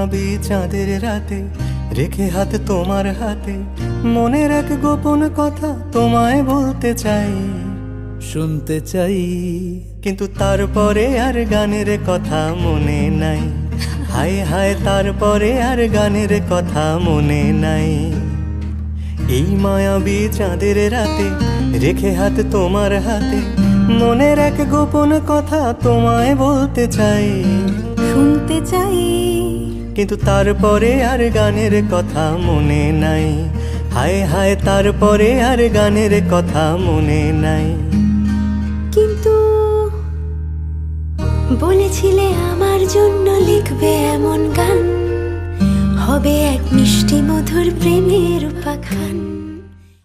মায়াবী চাঁদের রাতে রেখে হাত তোমার হাতে মনের এক গোপন কথা তোমায় বলতে চাই, শুনতে চাই। কিন্তু তারপরে আর গানের কথা মনে নাই। হায় হায় তারপরে আর গানের কথা মনে নাই। এই মায়াবী চাঁদের রাতে রেখে হাত তোমার হাতে মনের এক গোপন কথা তোমায় বলতে চাই, শুনতে চাই। কিন্তু তারপরে আর গানের কথা মনে নাই। হায় হায় তারপরে আর গানের কথা মনে নাই। কিন্তু বলেছিলে আমার জন্য লিখবে এমন গান, হবে এক মিষ্টি মধুর প্রেমের উপাখ্যান।